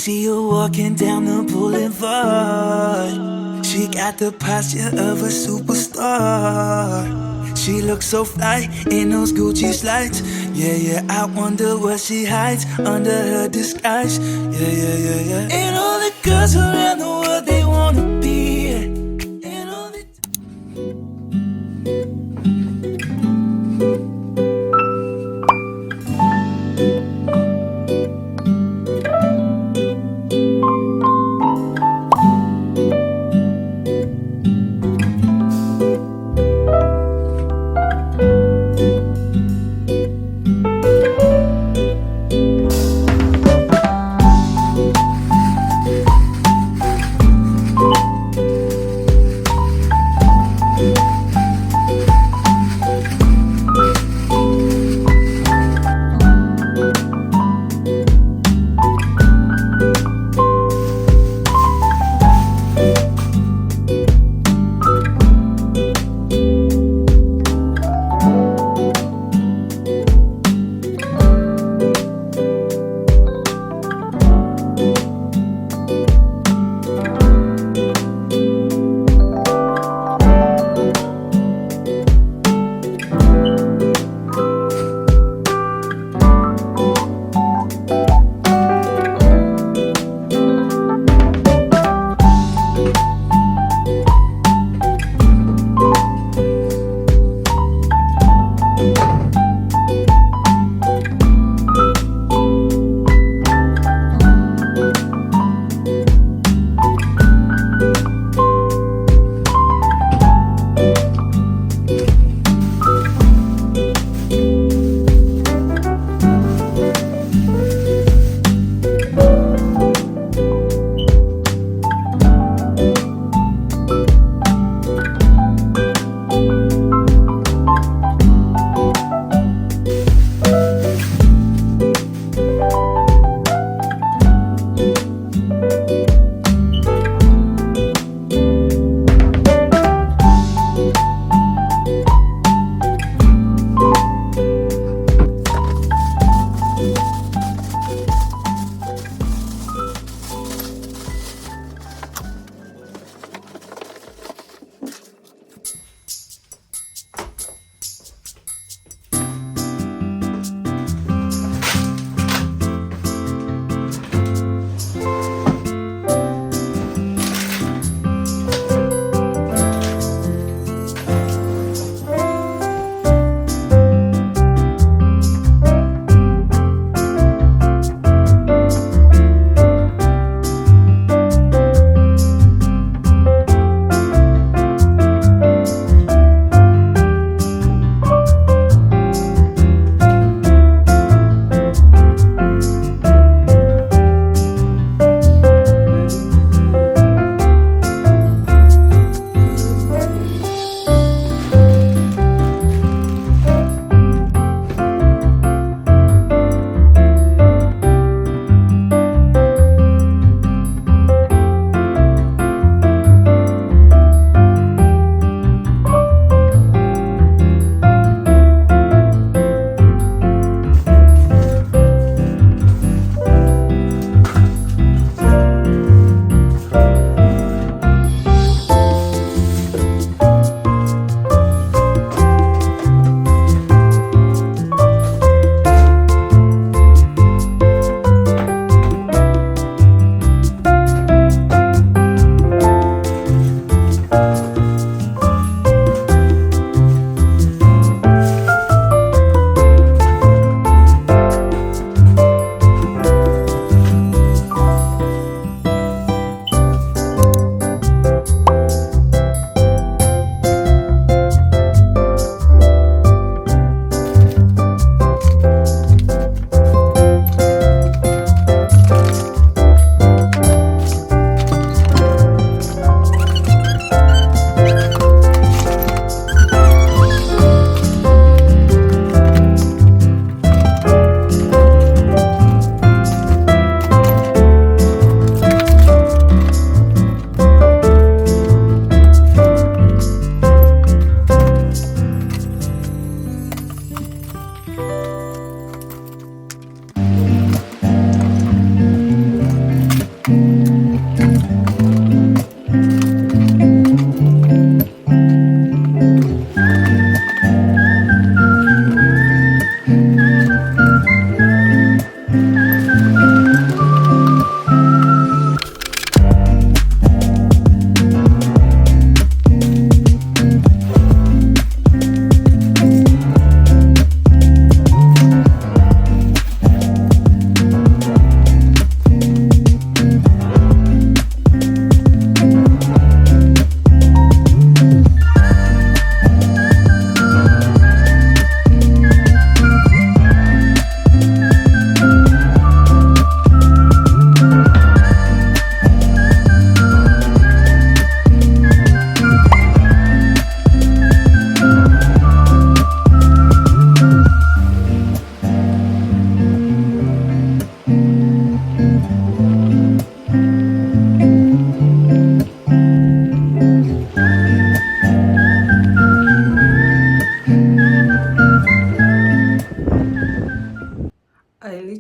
see her walking down the boulevard. She got the posture of a superstar. She looks so fly in those Gucci slides. Yeah, yeah, I wonder what she hides under her disguise. Yeah, yeah, yeah, yeah. And all the girls around the world, they wanna be her. And all the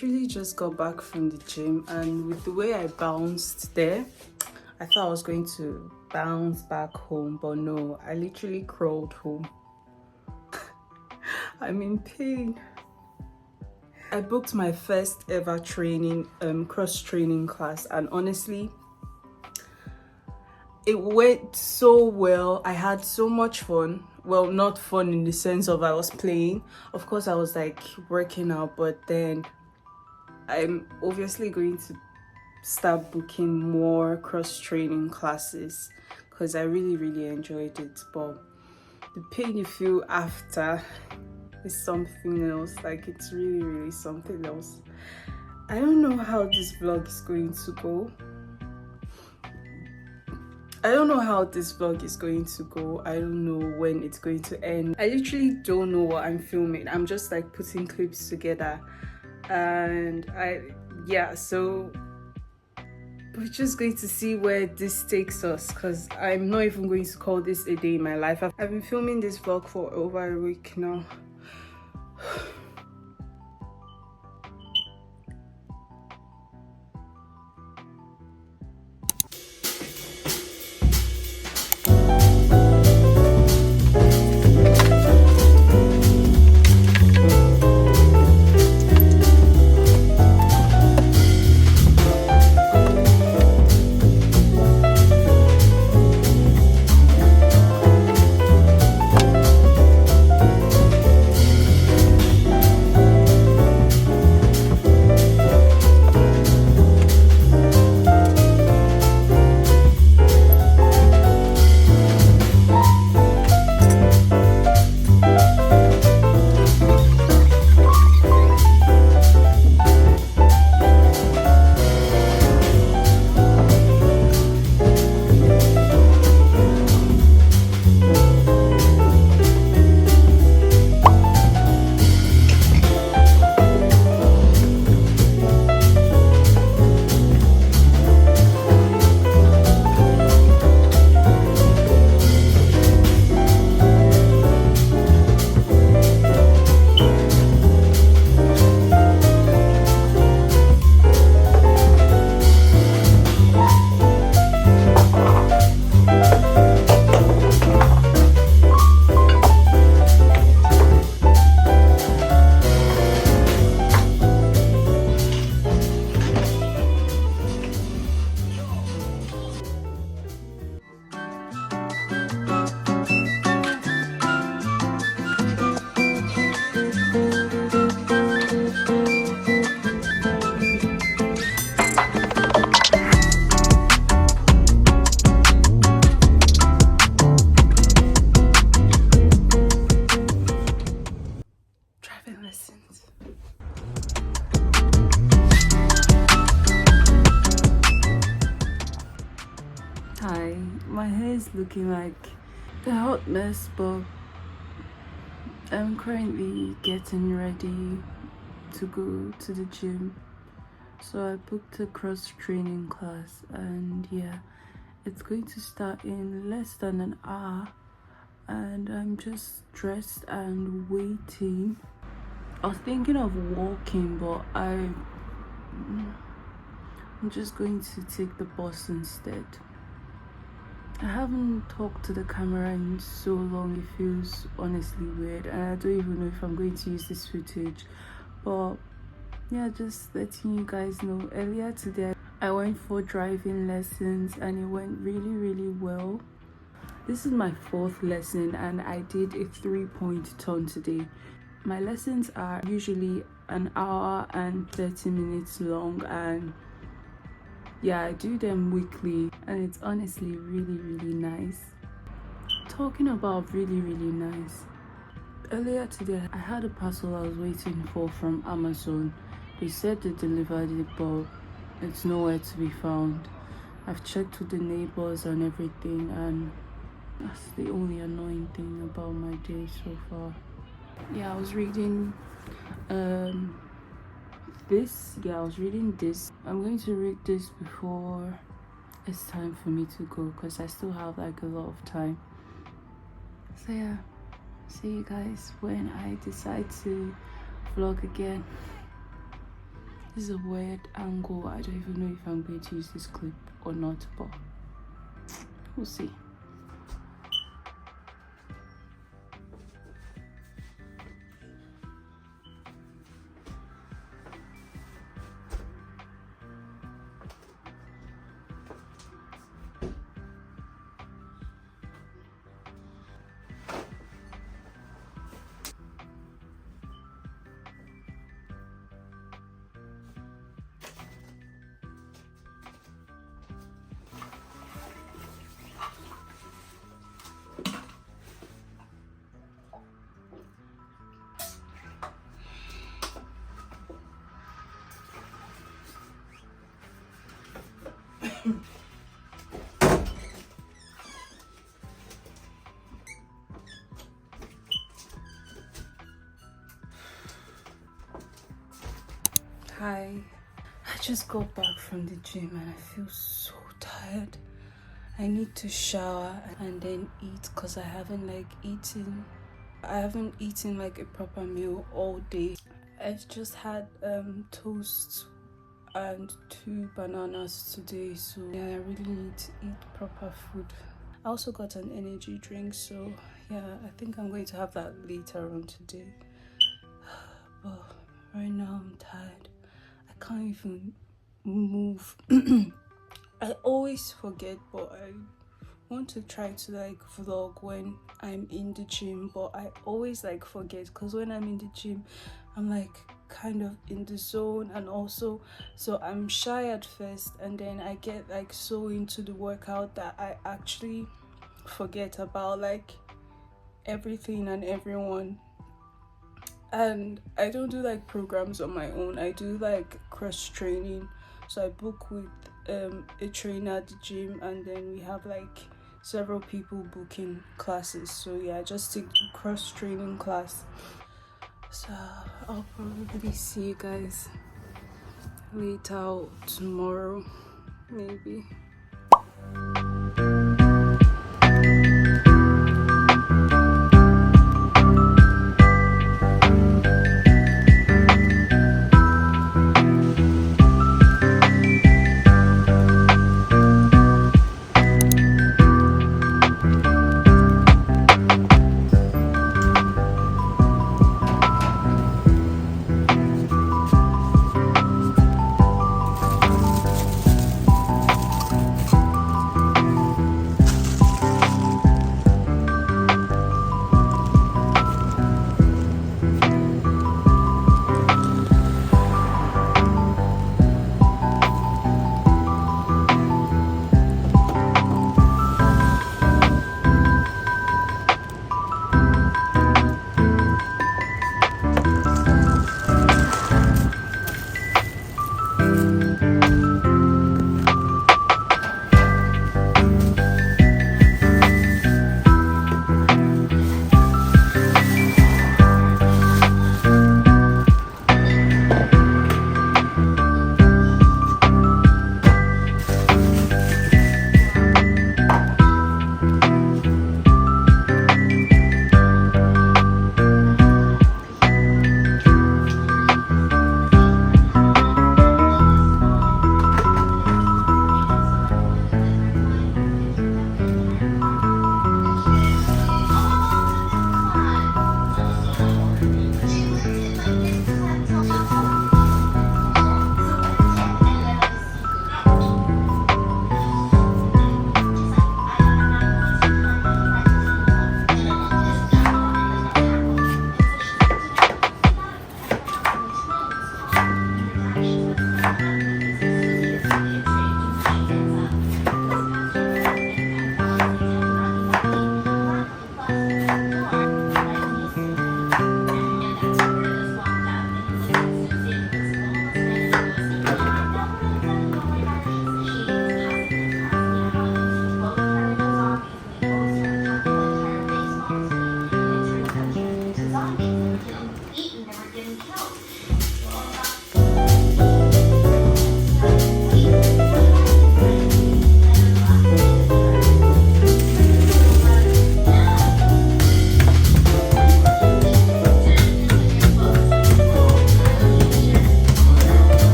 literally just got back from the gym, and with the way I bounced there, I thought I was going to bounce back home, but no, I literally crawled home. I'm in pain. I booked my first ever training, cross training class, and honestly, it went so well. I had so much fun. Well, not fun in the sense of I was playing. Of course, I was like working out, but then I'm obviously going to start booking more cross training classes because I really enjoyed it. But the pain you feel after is something else. Like, it's really something else. I don't know how this vlog is going to go. I don't know how this vlog is going to go. I don't know when it's going to end. I literally don't know what I'm filming. I'm just like putting clips together, and so we're just going to see where this takes us, because I'm not even going to call this a day in my life. I've been filming this vlog for over a week now. Hi, my hair is looking like a hot mess, but I'm currently getting ready to go to the gym. So I booked a cross training class, and yeah, it's going to start in less than an hour, and I'm just dressed and waiting. I was thinking of walking, but I'm just going to take the bus instead. I haven't talked to the camera in so long, it feels honestly weird, and I don't even know if I'm going to use this footage, but yeah, just letting you guys know. Earlier today I went for driving lessons and it went really well. This is my 4th lesson and I did a 3-point turn today. My lessons are usually an hour and 30 minutes long, and yeah, I do them weekly, and it's honestly really nice. Talking about really nice, earlier today I had a parcel I was waiting for from Amazon. They said they delivered it, but it's nowhere to be found. I've checked with the neighbors and everything, and that's the only annoying thing about my day so far. Yeah, I was reading this. I'm going to read this before it's time for me to go, because I still have like a lot of time. So yeah, see you guys when I decide to vlog again. This is a weird angle. I don't even know if I'm going to use this clip or not, but we'll see. Hi. I just got back from the gym and I feel so tired. I need to shower and then eat because I haven't eaten like a proper meal all day. I've just had toast and 2 bananas today, so yeah, I really need to eat proper food. I also got an energy drink, so yeah, I think I'm going to have that later on today. But right now I'm tired. I can't even move. I always forget, but I want to try to like vlog when I'm in the gym, but I always like forget because when I'm in the gym I'm like kind of in the zone, and also so I'm shy at first and then I get like so into the workout that I actually forget about like everything and everyone. And I don't do like programs on my own, I do like cross training, so I book with a trainer at the gym, and then we have like several people booking classes. So yeah, I just take the cross training class. So I'll probably see you guys later tomorrow maybe.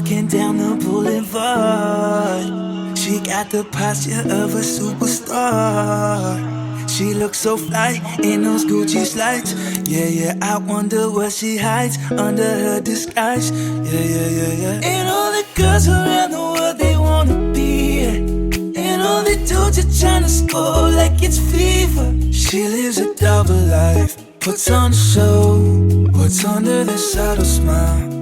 walking down the boulevard. She got the posture of a superstar. She looks so fly in those Gucci slides. Yeah, yeah, I wonder what she hides under her disguise. Yeah, yeah, yeah, yeah. And all the girls around the world, they wanna be her. And all the dudes are tryna score like it's fever. She lives a double life, puts on a show. What's under the subtle smile?